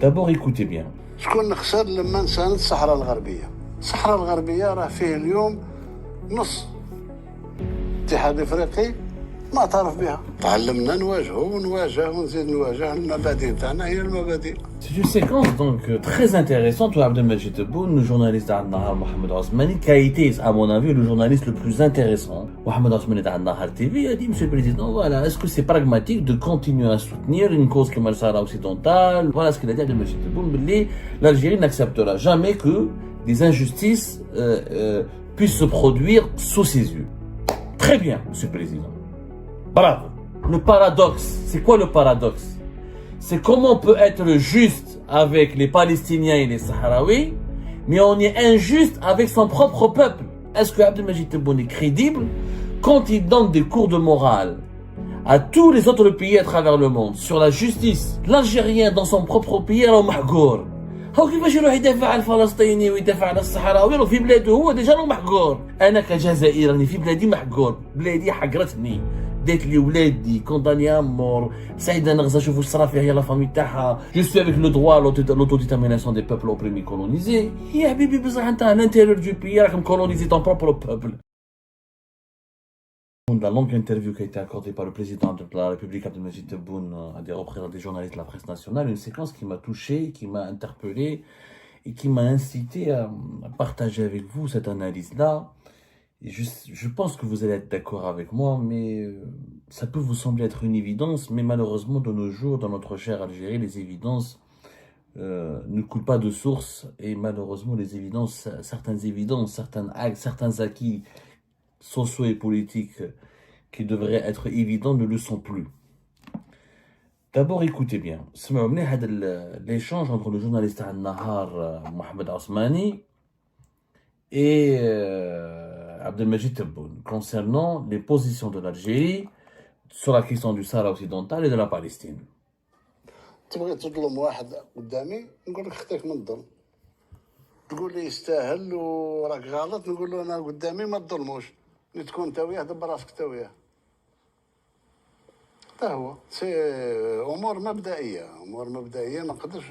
D'abord, écoutez bien. شكون خسر لما نساند الصحراء الغربيه؟ الصحراء الغربيه راه فيه اليوم نص الاتحاد الافريقي معترف بها. تعلمنا نواجهوا ونواجه ونزيد نواجه. المبادئ تاعنا هي المبادئ. C'est une séquence donc très intéressante où Abdelmajid Tebboune, le journaliste d'Al-Nahar Mohamed Osmani, qui a été, à mon avis, le journaliste le plus intéressant. Mohamed Osmani d'Al-Nahar TV a dit, Monsieur le Président, voilà, est-ce que c'est pragmatique de continuer à soutenir une cause comme le Sahara occidental? Voilà ce qu'il a dit Abdelmajid Tebboune. L'Algérie n'acceptera jamais que des injustices puissent se produire sous ses yeux. Très bien, Monsieur le Président. Bravo. Le paradoxe, c'est quoi le paradoxe? C'est comment on peut être juste avec les Palestiniens et les Sahraouis, mais on est injuste avec son propre peuple. Est-ce que Abdelmajid Tebboune est crédible quand il donne des cours de morale à tous les autres pays à travers le monde sur la justice? L'Algérien dans son propre pays est محقور. هو كيفاش يروح يدافع على الفلسطيني ويدافع على الصحراوي في بلاده هو ديجا محقور. انا كجزائري راني في بلادي محقور، بلادي حقرتني، ديت لي ولادي كونداني مور، سعيده نغزه شوفوا واش صرا فيها هي لا فامي تاعها. جو سوي افيك لو droit l'autodétermination des peuples opprimés colonisés. يا حبيبي بصح انت à l'intérieur du pays راكم coloniser ton propre peuple. La longue interview qui a été accordée par le président de la République Abdelmajid Tebboune à des représentants des journalistes de la presse nationale, une séquence qui m'a touché, qui m'a interpellé et qui m'a incité à partager avec vous cette analyse-là. Et je pense que vous allez être d'accord avec moi, mais ça peut vous sembler être une évidence, mais malheureusement de nos jours, dans notre chère Algérie, les évidences ne coulent pas de source et malheureusement certaines évidences, certains acquis sociaux et politiques qui devraient être évidents ne le sont plus. D'abord, écoutez bien. L'échange entre le journaliste Al-Nahar, Mohamed Osmani, et Abdelmajid Tebboune concernant les positions de l'Algérie sur la question du Sahara occidental et de la Palestine. تبغي تظلم واحد قدامي نقول لك خطيك من الظلم. تقول لي يستاهل وراك غلط نقول له انا قدامي ما تظلموش. اللي تكون انت وياه دبر راسك انت وياه. هذا هو سي امور مبدئيه ما نقدرش.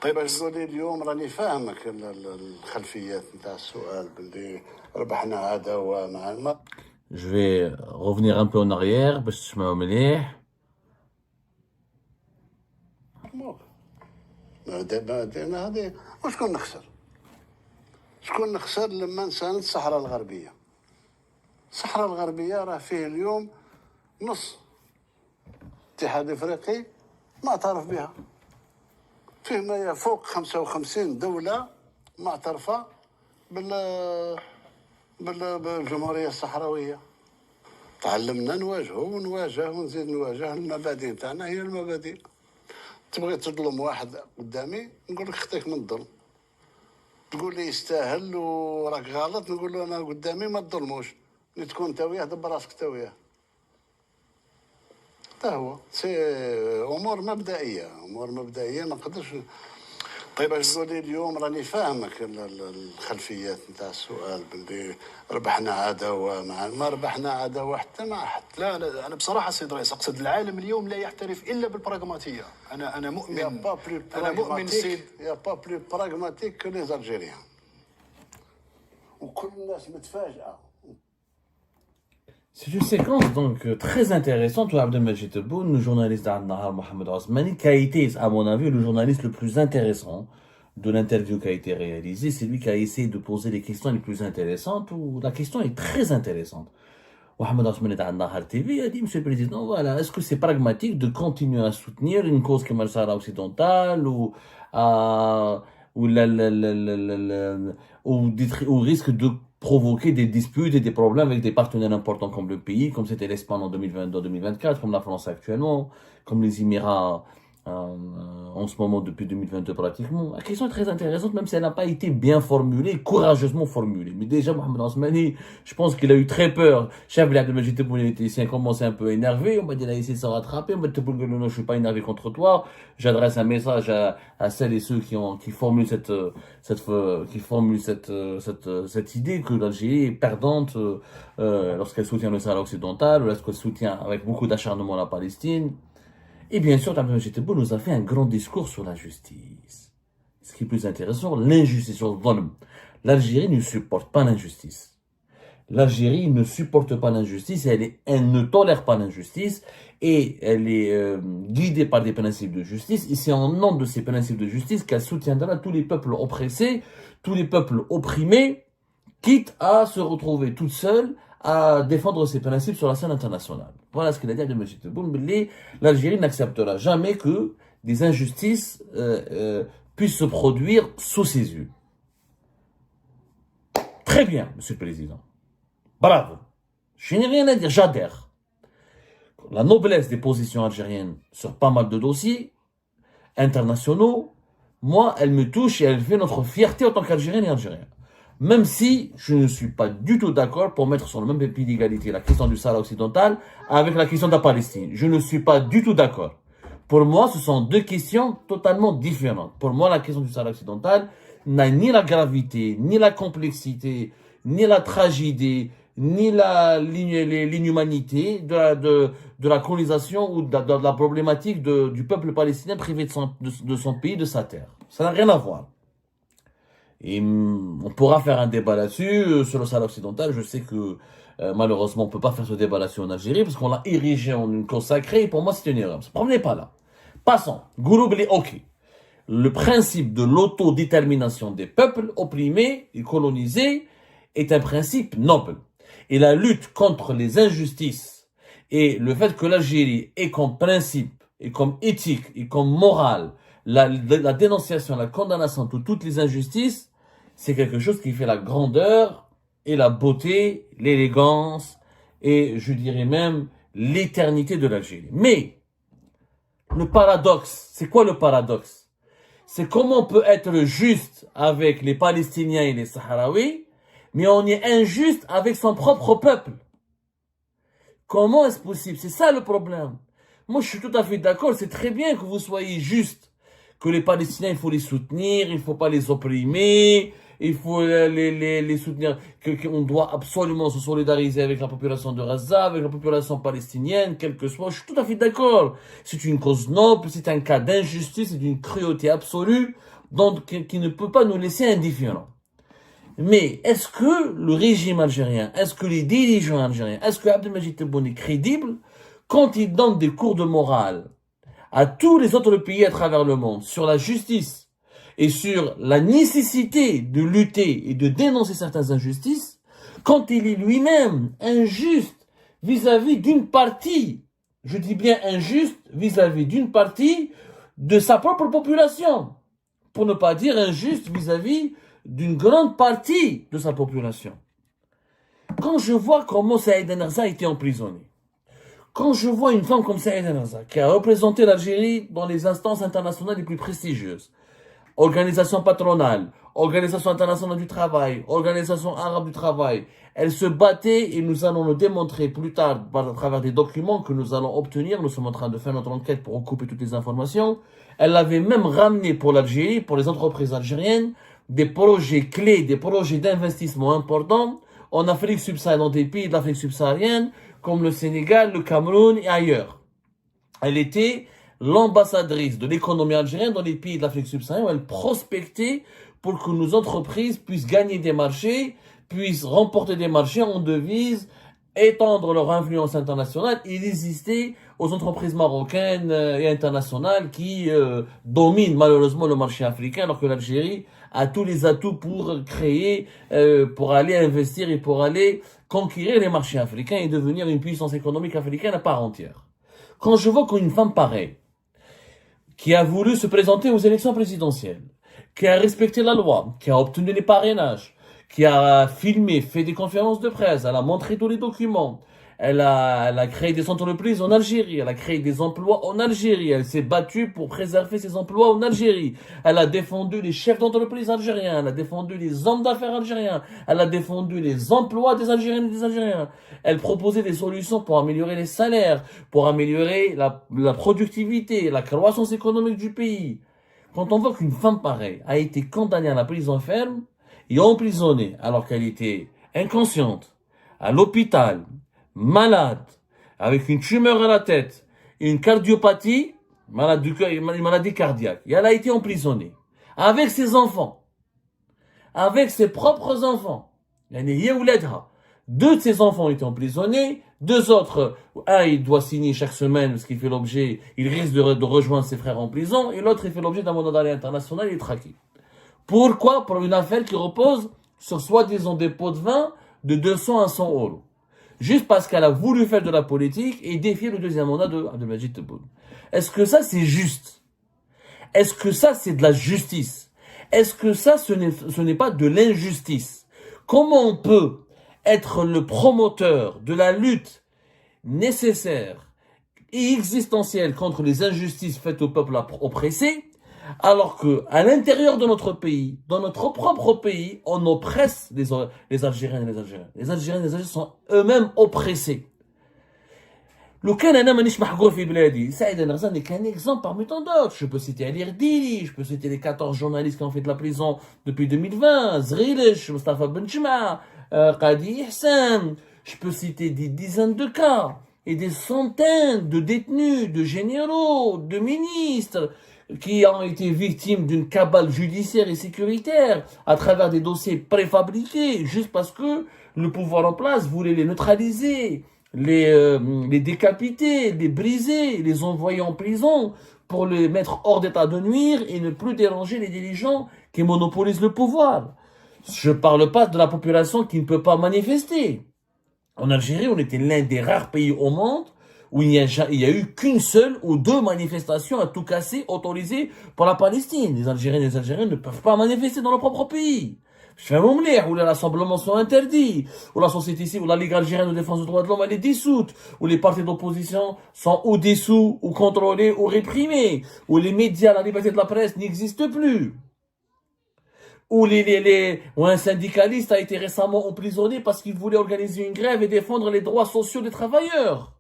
طيب باش تقول لي اليوم راني فاهمك الخلفيات نتاع السؤال باللي ربحنا عداوه مع Je vais revenir un peu en arrière باش تسمعوا مليح. دابا هذه وشكون نخسر؟ شكون نخسر لما نساند الصحراء الغربيه؟ الصحراء الغربيه راه فيه اليوم نص الاتحاد الافريقي معترف بها. فيه ما فوق 55 دوله معترفه بالجمهوريه الصحراويه. تعلمنا نواجهوا ونواجه ونزيد نواجه. المبادئ تاعنا هي المبادئ. تبغي تظلم واحد قدامي نقول لك خطيك من الظلم. تقول لي يستاهل وراك غلط نقول له انا قدامي ما تظلموش. اللي تكون انت وياه دبر راسك انت وياه. هذا هو سي امور مبدئيه ما نقدرش. طيب باش تقول لي اليوم راني فاهمك الخلفيات نتاع السؤال باللي ربحنا عداوه ما ربحنا عداوه حتى مع حد. لا انا بصراحه سيد رئيس اقصد العالم اليوم لا يحترف الا بالبراغماتيه. انا مؤمن سيد يا با بلو براغماتيك كو لي الجيريان. وكل الناس متفاجئه. C'est une séquence donc très intéressante où Abdelmajid Tebboune, le journaliste d'Al-Nahar Mohamed Osmani, qui a été, à mon avis, le journaliste le plus intéressant de l'interview qui a été réalisée. C'est lui qui a essayé de poser les questions les plus intéressantes, où la question est très intéressante. Mohamed Osmani d'Al-Nahar TV a dit, Monsieur le Président, voilà, est-ce que c'est pragmatique de continuer à soutenir une cause comme le Sahara occidental ou risque de provoquer des disputes et des problèmes avec des partenaires importants comme le pays, comme c'était l'Espagne en 2022-2024, comme la France actuellement, comme les Émirats en ce moment depuis 2022 pratiquement. La question est très intéressante, même si elle n'a pas été bien formulée, courageusement formulée. Mais déjà, Mohamed Osmani, je pense qu'il a eu très peur. Chef Abdelmajid Tebboune était ici, a commencé un peu énervé. On m'a dit, il a essayé de se rattraper. On m'a dit, Tebboune, non, je suis pas énervé contre toi. J'adresse un message à celles et ceux qui formulent cette idée que l'Algérie est perdante lorsqu'elle soutient le Sahara occidental, ou lorsqu'elle soutient avec beaucoup d'acharnement la Palestine. Et bien sûr, Abdelmajid Tebboune nous a fait un grand discours sur la justice. Ce qui est plus intéressant, l'injustice, sur le dhulm. L'Algérie ne supporte pas l'injustice. L'Algérie ne supporte pas l'injustice, elle ne tolère pas l'injustice et elle est guidée par des principes de justice. Et c'est en nom de ces principes de justice qu'elle soutiendra tous les peuples oppressés, tous les peuples opprimés, quitte à se retrouver toute seule à défendre ses principes sur la scène internationale. Voilà ce qu'il a dit Abdelmajid Tebboune. L'Algérie n'acceptera jamais que des injustices puissent se produire sous ses yeux. Très bien, Monsieur le Président. Bravo. Je n'ai rien à dire, j'adhère. La noblesse des positions algériennes sur pas mal de dossiers internationaux, moi, elle me touche et elle fait notre fierté en tant qu'Algérienne et Algérien. Même si je ne suis pas du tout d'accord pour mettre sur le même pied d'égalité la question du Sahara occidental avec la question de la Palestine. Je ne suis pas du tout d'accord. Pour moi, ce sont deux questions totalement différentes. Pour moi, la question du Sahara occidental n'a ni la gravité, ni la complexité, ni la tragédie, ni l'inhumanité de la colonisation ou de la problématique du peuple palestinien privé de son pays, de sa terre. Ça n'a rien à voir. Et on pourra faire un débat là-dessus, sur le Sahara occidental. Je sais que malheureusement, on ne peut pas faire ce débat là-dessus en Algérie parce qu'on l'a érigé en une cause sacrée et pour moi, c'est une erreur. Ne promenez pas là. Passons. Gouloubli, ok. Le principe de l'autodétermination des peuples opprimés et colonisés est un principe noble. Et la lutte contre les injustices et le fait que l'Algérie ait comme principe et comme éthique et comme morale la dénonciation, la condamnation de toutes les injustices, c'est quelque chose qui fait la grandeur et la beauté, l'élégance et je dirais même l'éternité de l'Algérie. Mais le paradoxe, c'est quoi le paradoxe? C'est comment on peut être juste avec les Palestiniens et les Sahraouis, mais on est injuste avec son propre peuple. Comment est-ce possible? C'est ça le problème. Moi, je suis tout à fait d'accord. C'est très bien que vous soyez juste. Que les Palestiniens, il faut les soutenir, il faut pas les opprimer, il faut les soutenir, qu'on doit absolument se solidariser avec la population de Gaza, avec la population palestinienne, quel que soit. Je suis tout à fait d'accord. C'est une cause noble, c'est un cas d'injustice et d'une cruauté absolue, donc, qui ne peut pas nous laisser indifférents. Mais est-ce que le régime algérien, est-ce que les dirigeants algériens, est-ce que Abdelmajid Tebboune est crédible quand il donne des cours de morale à tous les autres pays à travers le monde sur la justice et sur la nécessité de lutter et de dénoncer certaines injustices, quand il est lui-même injuste vis-à-vis d'une partie, je dis bien injuste vis-à-vis d'une partie de sa propre population, pour ne pas dire injuste vis-à-vis d'une grande partie de sa population. Quand je vois comment Saïd Enarza a été emprisonné, quand je vois une femme comme Saïd Enarza, qui a représenté l'Algérie dans les instances internationales les plus prestigieuses, organisation patronale, organisation internationale du travail, organisation arabe du travail, elle se battait et nous allons le démontrer plus tard à travers des documents que nous allons obtenir. Nous sommes en train de faire notre enquête pour recouper toutes les informations. Elle avait même ramené pour l'Algérie, pour les entreprises algériennes, des projets clés, des projets d'investissement importants en Afrique subsaharienne, dans des pays de l'Afrique subsaharienne, comme le Sénégal, le Cameroun et ailleurs. Elle était l'ambassadrice de l'économie algérienne dans les pays de l'Afrique subsaharienne où elle prospectait pour que nos entreprises puissent gagner des marchés, puissent remporter des marchés en devises, étendre leur influence internationale et résister aux entreprises marocaines et internationales qui dominent malheureusement le marché africain, alors que l'Algérie a tous les atouts pour créer, pour aller investir et pour aller conquérir les marchés africains et devenir une puissance économique africaine à part entière. Quand je vois qu'une femme pareille, qui a voulu se présenter aux élections présidentielles, qui a respecté la loi, qui a obtenu les parrainages, qui a filmé, fait des conférences de presse, elle a montré tous les documents, elle a créé des entreprises en Algérie, elle a créé des emplois en Algérie, elle s'est battue pour préserver ses emplois en Algérie, elle a défendu les chefs d'entreprise algériens, elle a défendu les hommes d'affaires algériens, elle a défendu les emplois des Algériennes et des Algériens, elle proposait des solutions pour améliorer les salaires, pour améliorer la productivité, la croissance économique du pays. Quand on voit qu'une femme pareille a été condamnée à la prison ferme et emprisonnée alors qu'elle était inconsciente, à l'hôpital, malade, avec une tumeur à la tête et une cardiopathie, malade du cœur, une maladie cardiaque. Et elle a été emprisonnée. Avec ses enfants. Avec ses propres enfants. Deux de ses enfants ont été emprisonnés. Deux autres, un il doit signer chaque semaine parce qu'il fait l'objet, il risque de rejoindre ses frères en prison. Et l'autre il fait l'objet d'un mandat d'arrêt international, il est traqué. Pourquoi? Pour une affaire qui repose sur soi-disant des pots de vin de 200 à 100 euros. Juste parce qu'elle a voulu faire de la politique et défier le deuxième mandat de Abdelmajid Tebboune. Est-ce que ça c'est juste? Est-ce que ça c'est de la justice? Est-ce que ça ce n'est pas de l'injustice? Comment on peut être le promoteur de la lutte nécessaire et existentielle contre les injustices faites au peuple oppressé, alors que à l'intérieur de notre pays, dans notre propre pays, on oppresse les Algériens et les Algériens. Les Algériens et les Algériens sont eux-mêmes oppressés. لو كان انا مانيش محقور في بلادي سعيد النغزاني كان exemple parmi tant d'autres. Je peux citer Ali Rdili, je peux citer les 14 journalistes qui ont fait de la prison depuis 2020, Zghilish, Mustafa Benchma, Qadi Ihsan. Je peux citer des dizaines de cas et des centaines de détenus, de généraux, de ministres qui ont été victimes d'une cabale judiciaire et sécuritaire à travers des dossiers préfabriqués juste parce que le pouvoir en place voulait les neutraliser, les décapiter, les briser, les envoyer en prison pour les mettre hors d'état de nuire et ne plus déranger les dirigeants qui monopolisent le pouvoir. Je parle pas de la population qui ne peut pas manifester. En Algérie, on était l'un des rares pays au monde où il y a eu qu'une seule ou deux manifestations à tout casser autorisées pour la Palestine. Les Algériens et les Algériens ne peuvent pas manifester dans leur propre pays. Je fais un omelette où les rassemblements sont interdits, où la société civile, où la Ligue algérienne de défense des droits de l'homme elle est dissoute, où les partis d'opposition sont ou dissous, ou contrôlés, ou réprimés, où les médias, la liberté de la presse n'existe plus, où où un syndicaliste a été récemment emprisonné parce qu'il voulait organiser une grève et défendre les droits sociaux des travailleurs.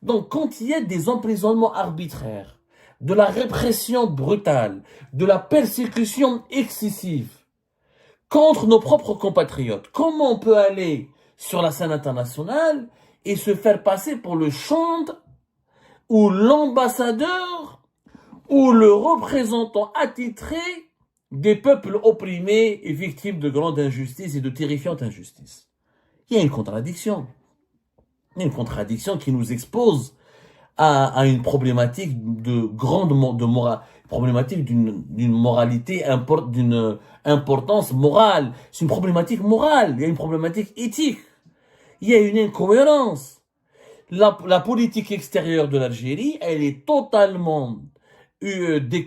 Donc, quand il y a des emprisonnements arbitraires, de la répression brutale, de la persécution excessive, contre nos propres compatriotes, comment on peut aller sur la scène internationale et se faire passer pour le chantre ou l'ambassadeur ou le représentant attitré des peuples opprimés et victimes de grandes injustices et de terrifiantes injustices? Il y a une contradiction. Il y a une contradiction qui nous expose à une problématique problématique d'une moralité, d'une importance morale. C'est une problématique morale, il y a une problématique éthique. Il y a une incohérence. La politique extérieure de l'Algérie, elle est totalement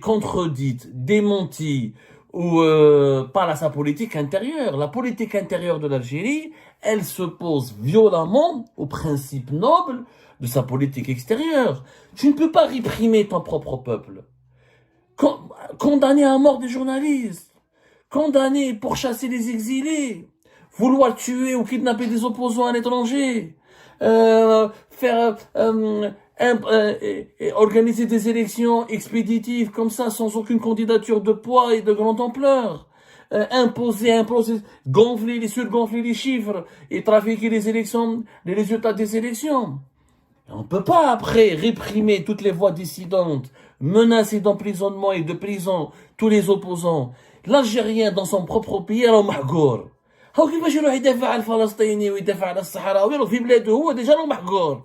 contredite, démentie, ou par sa politique intérieure. La politique intérieure de l'Algérie, elle s'oppose violemment aux principes nobles de sa politique extérieure. Tu ne peux pas réprimer ton propre peuple. Condamner à mort des journalistes, condamner pour chasser les exilés, vouloir tuer ou kidnapper des opposants à l'étranger, organiser des élections expéditives comme ça sans aucune candidature de poids et de grande ampleur, surgonfler les chiffres et trafiquer les résultats des élections. On ne peut pas après réprimer toutes les voix dissidentes, menacer d'emprisonnement et de prison tous les opposants. L'Algérien dans son propre pays, alors mahgour. هو كيفاش يروح يدافع على الفلسطيني ويدافع على الصحراوي في بلاده هو ديجا راه محقور.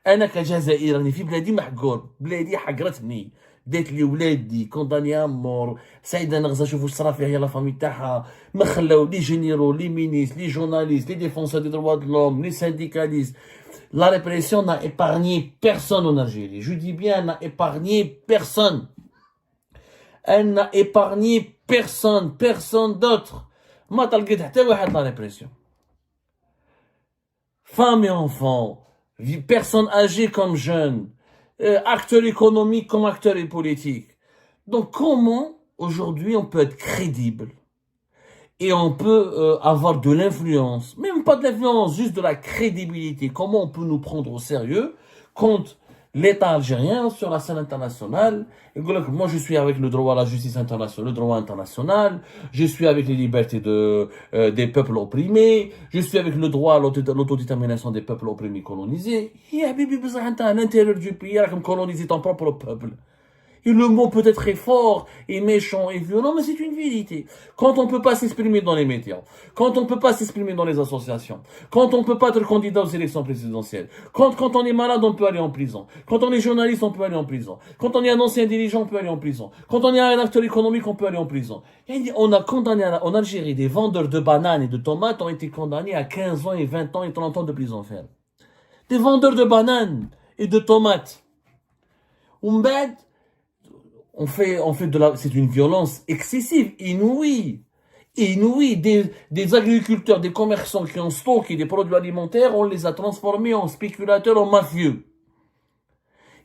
انا كجزائري راني في بلادي محقور، بلادي حقرتني، دات لي ولادي كونداني امور، سعيده نغزه شوفوا واش صرا فيها هي لا فامي تاعها، ما خلاو لي جينيرو لي مينيس لي جورناليست لي ديفونسور دي droits de l'homme لي syndicalistes. La répression n'a épargné personne en Algérie. Je dis bien, elle n'a épargné personne. Elle n'a épargné personne, personne d'autre. ما تلقيت حتى واحد la répression. Femmes et enfants, personnes âgées comme jeunes, acteurs économiques comme acteurs politiques. Donc comment aujourd'hui on peut être crédible et on peut avoir de l'influence, même pas de l'influence, juste de la crédibilité. Comment on peut nous prendre au sérieux quand l'État algérien sur la scène internationale. Et moi, je suis avec le droit à la justice internationale, le droit international. Je suis avec les libertés des peuples opprimés. Je suis avec le droit à l'autodétermination des peuples opprimés colonisés. Et à l'intérieur du pays, comme coloniser ton propre peuple. Et le mot peut être très fort et méchant et violent, mais c'est une vérité. Quand on ne peut pas s'exprimer dans les médias, quand on ne peut pas s'exprimer dans les associations, quand on ne peut pas être candidat aux élections présidentielles, quand on est malade, on peut aller en prison, quand on est journaliste, on peut aller en prison, quand on est un ancien dirigeant, on peut aller en prison, quand on est un acteur économique, on peut aller en prison. Et on a condamné en Algérie, des vendeurs de bananes et de tomates ont été condamnés à 15 ans et 20 ans et 30 ans de prison ferme. Des vendeurs de bananes et de tomates. C'est une violence excessive, inouïe. Des agriculteurs, des commerçants qui ont stocké des produits alimentaires, on les a transformés en spéculateurs, en mafieux.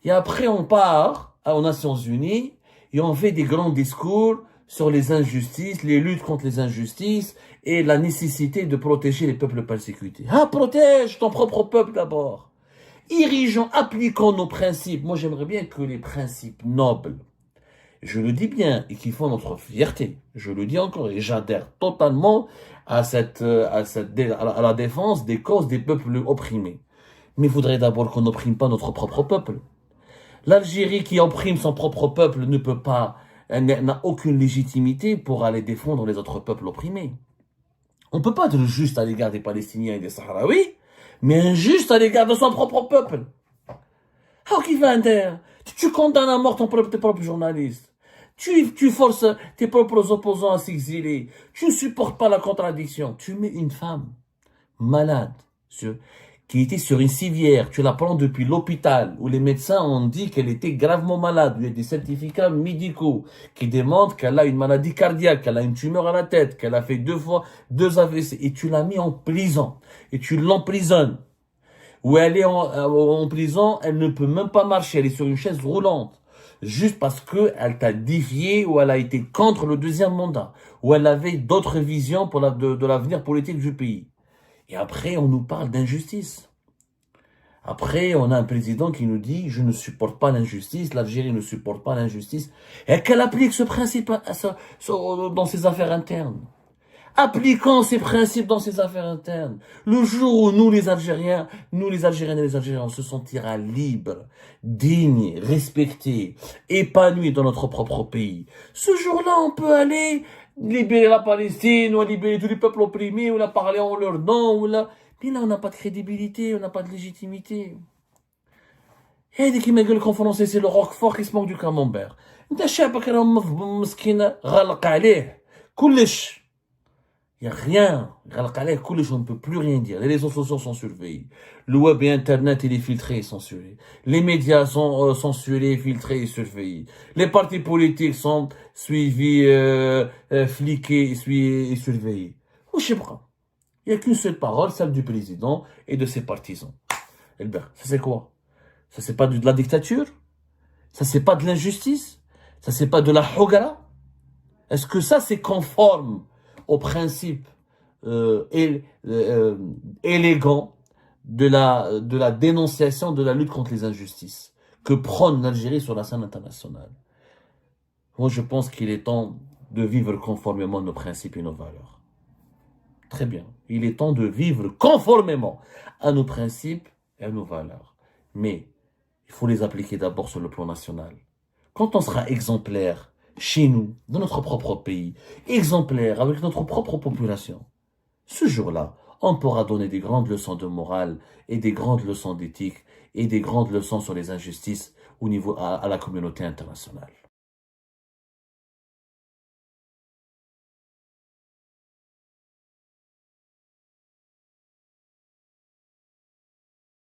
Et après, on part aux Nations Unies et on fait des grands discours sur les injustices, les luttes contre les injustices et la nécessité de protéger les peuples persécutés. Ah, protège ton propre peuple d'abord. Appliquons nos principes. Moi, j'aimerais bien que les principes nobles, je le dis bien, et qui font notre fierté, je le dis encore, et j'adhère totalement à la défense des causes des peuples opprimés. Mais il faudrait d'abord qu'on n'opprime pas notre propre peuple. L'Algérie qui opprime son propre peuple n'a aucune légitimité pour aller défendre les autres peuples opprimés. On ne peut pas être juste à l'égard des Palestiniens et des Sahraouis, mais injuste à l'égard de son propre peuple. Qui va tu condamnes à mort tes propres journalistes. Tu forces tes propres opposants à s'exiler. Tu ne supportes pas la contradiction. Tu mets une femme malade qui était sur une civière. Tu la prends depuis l'hôpital où les médecins ont dit qu'elle était gravement malade. Il y a des certificats médicaux qui démontrent qu'elle a une maladie cardiaque, qu'elle a une tumeur à la tête, qu'elle a fait 2 AVC. Et tu l'as mis en prison. Et tu l'emprisonnes. Où elle est en prison, elle ne peut même pas marcher. Elle est sur une chaise roulante. Juste parce qu'elle t'a défié ou elle a été contre le 2e mandat. Ou elle avait d'autres visions de l'avenir politique du pays. Et après, on nous parle d'injustice. Après, on a un président qui nous dit « Je ne supporte pas l'injustice, l'Algérie ne supporte pas l'injustice. » Et qu'elle applique ce principe dans ses affaires internes. Appliquons ces principes dans ses affaires internes. Le jour où nous les Algériennes et les Algériens, on se sentira libres, dignes, respectés, épanouis dans notre propre pays. Ce jour-là, on peut aller libérer la Palestine, ou libérer tous les peuples opprimés, ou la parler en leur nom, Mais là, on n'a pas de crédibilité, on n'a pas de légitimité. Et dès qu'il m'a dit qu'en français, c'est le Roquefort qui se manque du camembert. انت شعبك راه مسكين غلق عليه كلش. Il n'y a rien. On ne peut plus rien dire. Les réseaux sociaux sont surveillés. Le web et Internet, il est filtré et censuré. Les médias sont censurés, filtrés et surveillés. Les partis politiques sont suivis, fliqués et surveillés. Il n'y a qu'une seule parole, celle du président et de ses partisans. Ça c'est quoi? Ça c'est pas de la dictature? Ça c'est pas de l'injustice? Ça c'est pas de la hogara? Est-ce que ça c'est conforme au principe élégant de la dénonciation de la lutte contre les injustices que prône l'Algérie sur la scène internationale? Moi, je pense qu'il est temps de vivre conformément à nos principes et nos valeurs. Très bien. Il est temps de vivre conformément à nos principes et à nos valeurs. Mais il faut les appliquer d'abord sur le plan national. Quand on sera exemplaire chez nous, dans notre propre pays, exemplaire avec notre propre population, ce jour-là, on pourra donner des grandes leçons de morale et des grandes leçons d'éthique et des grandes leçons sur les injustices au niveau à la communauté internationale.